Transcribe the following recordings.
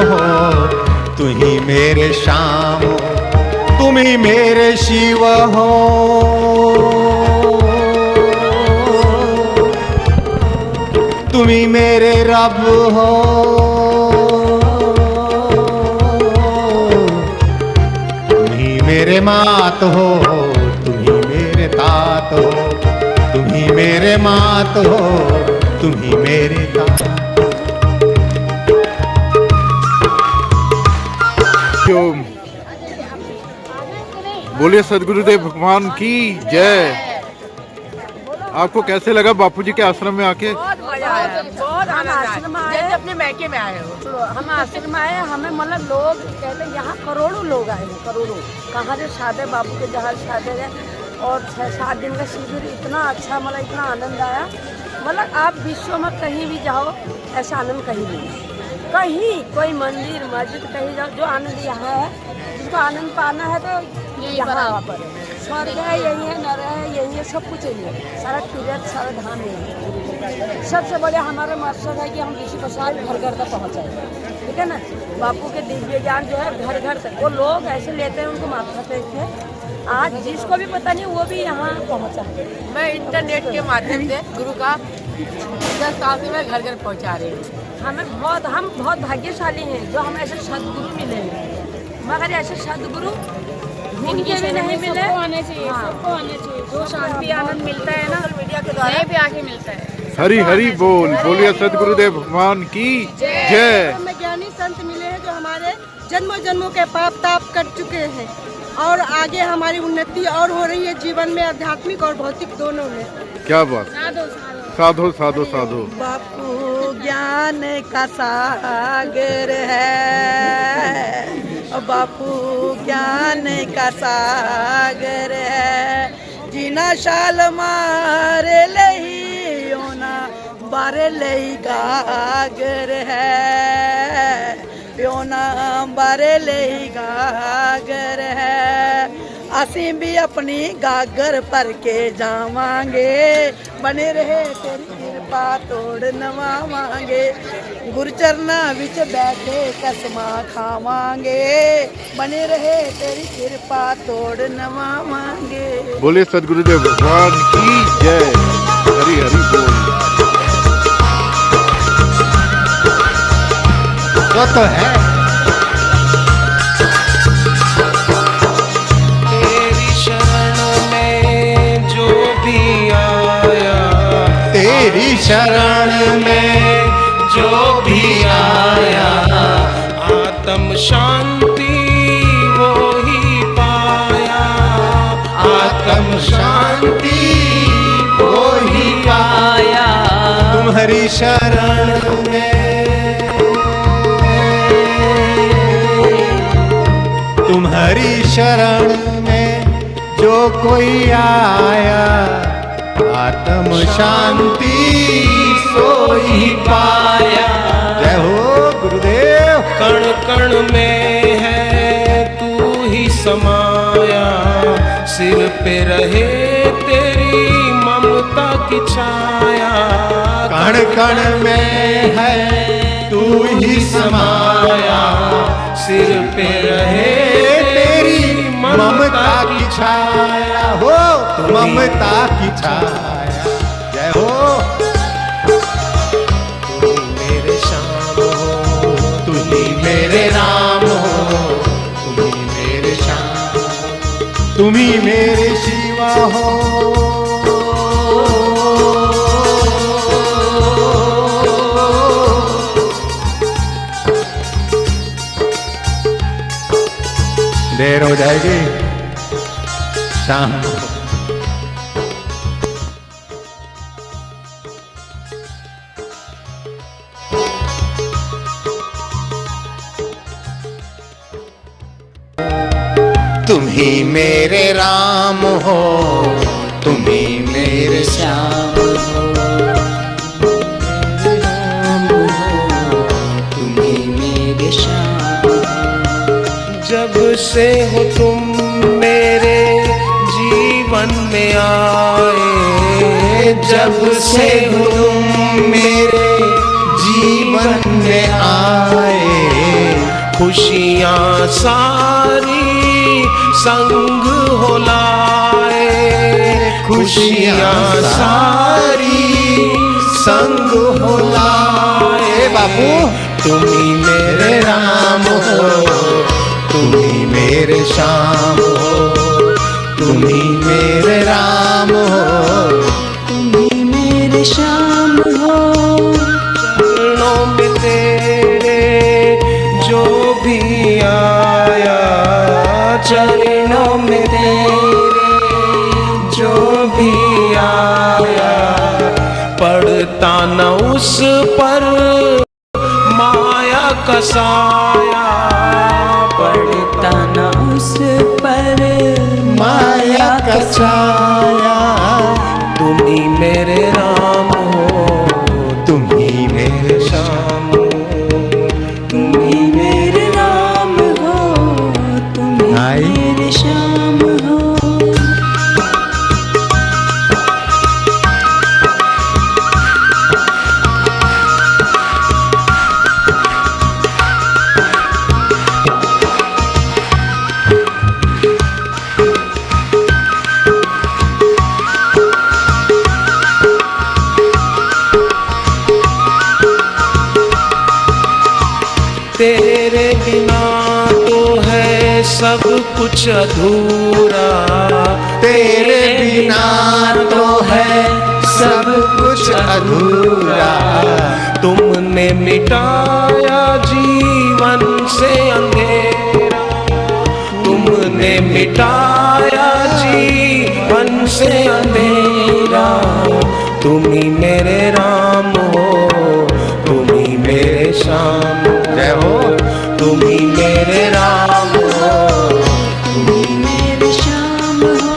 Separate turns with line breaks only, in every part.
हो, तू ही मेरे श्याम हो, तुम ही मेरे शिव हो। तुम ही मेरे रब हो, तुम ही मेरे मात हो, तुम ही मेरे तात हो, तुम ही मेरे मात हो, तुम ही मेरे तात।
बोलिए सदगुरुदेव भगवान की जय। आपको कैसे लगा बापूजी के आश्रम में आके?
बहुत मजा आया, बहुत आनंद आया। जैसे अपने मैके में आए हो। हम आश्रम में आए, हमें मतलब लोग कहते यहाँ करोड़ों लोग आए हैं, करोड़ों। कहाँ से शादे बाबू के जहाँ शादे गए और 6-7 दिन का शिविर, इतना अच्छा, मतलब इतना आनंद आया। मतलब आप विश्व में कहीं भी जाओ ऐसा आनंद कहीं नहीं, कहीं कोई मंदिर मस्जिद कहीं जाओ, जो आनंद यहाँ है, जिसको आनंद पाना है तो यहाँ पर स्वर्ग है, यही है, नर है, यही है, सब कुछ यही है। सारा तीर्थ, सारा धाम यही है। सबसे बड़े हमारा मकसद है कि हम ऋषि प्रसाद घर घर तक पहुँचाएं, ठीक है ना। बापू के दिव्य ज्ञान जो है घर घर तक, वो लोग ऐसे लेते हैं, उनको माथा टेकते हैं। आज जिसको भी पता नहीं वो भी यहाँ पहुँचा है। मैं इंटरनेट के माध्यम से गुरु का 10 साल से मैं घर घर पहुँचा रही हूँ। हम बहुत भाग्यशाली हैं जो हम ऐसे सदगुरु मिले हैं, मगर ऐसे सदगुरु इनके भी नहीं मिले। आने चाहिए, सबको आने चाहिए। जो शांति आनंद मिलता है ना मीडिया के द्वारा भी आके मिलता है।
हरी हरी बोल। बोलिए सदगुरुदेव भगवान की जय।
हमें ज्ञानी संत मिले हैं जो हमारे जन्मों जन्मों के पाप ताप कर चुके हैं और आगे हमारी उन्नति और हो रही है जीवन में, आध्यात्मिक और भौतिक दोनों में।
क्या बात। साधो साधो साधो।
बापू ज्ञान का सागर है, बापू ज्ञान का सागर है। जीना शाल मारे लही ओना बारे लही गागर है, प्योना बारे लही गागर है। असी भी अपनी गागर पर के जावांगे, बने रहे तेरी कृपा तोड़ नवावांगे। गुरचरना विच बैठे कसमा खावांगे, बने रहे तेरी कृपा तोड़ नवावांगे।
बोले सदगुरुदेव भगवान की जय। हरी हरी बोल।
तो है
तेरी शरण में जो भी आया,
तेरी शरण में
जो भी आया, आत्म शांति वो ही पाया, आत्म शांति वो ही पाया।
तुम्हारी शरण में, तुम्हारी शरण में जो कोई आया, आत्म शांति
सोई पाया।
जय हो गुरुदेव।
कण कण में है तू ही समाया, सिर पे रहे तेरी ममता की छाया।
कण कण में है तू ही समाया,
सिर पे रहे
तेरी ममता की छाया हो, ममता की छाया। जय हो।
तू ही मेरे श्याम हो,
तू ही मेरे राम हो, तुम ही मेरे श्याम, तुम ही मेरे शिवा हो। देर हो जाएगी, शाम तुम ही मेरे राम हो, तुम ही मेरे श्याम हो,
तुम ही मेरे श्याम। जब से हो तुम मेरे जीवन में आए, जब से हो तुम मेरे
जीवन में आए,
खुशियाँ सारी संग हो लाए, खुशियाँ सारी
संग हो लाए। बापू
तुम ही मेरे राम हो,
तुम ही मेरे श्याम हो, तुम ही मेरे राम हो,
तुम्ही मेरे श्याम हो।
चरणों में तेरे जो भी आया, चरणों में तेरे जो भी आया, पड़ता न उस पर माया का साया,
पड़ता न उस पर
माया का छाया।
तुम ही मेरे राम हो,
तुम ही मेरे
श्याम हो।
तुम ही मेरे राम हो, तुम ही
आई।
मेरे श्याम हो।
तेरे बिना तो है सब कुछ अधूरा,
तेरे बिना तो है सब कुछ अधूरा।
तुमने मिटाया जीवन से अंधेरा, तुमने मिटाया जीवन से अंधेरा। तुम ही मेरे राम हो, तुम ही मेरे श्याम
जय हो।
तुम ही मेरे राम हो,
तुम ही मेरे श्याम हो।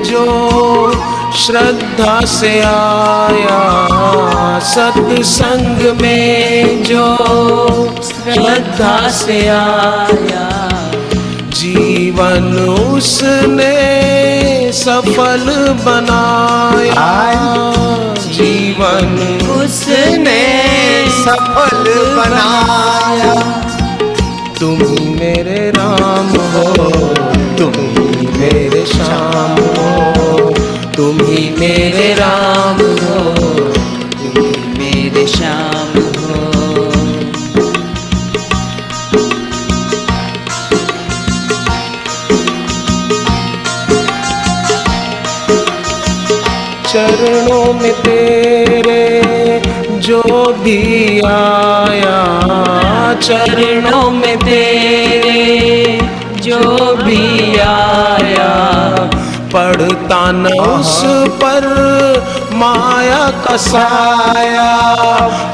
जो श्रद्धा से आया, सत्संग में जो श्रद्धा से आया, जीवन उसने सफल बनाया, जीवन
उसने सफल बनाया।
तुम ही मेरे राम हो, तुम ही मेरे श्याम हो, तुम ही मेरे राम हो,
तुम ही मेरे श्याम हो।
चरणों में तेरे जो भी आया, चरणों में तेरे जो भी आया, पड़ता न उस पर माया का साया,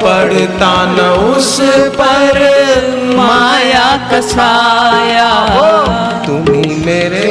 पड़ता न उस पर
माया का साया।
तुम ही मेरे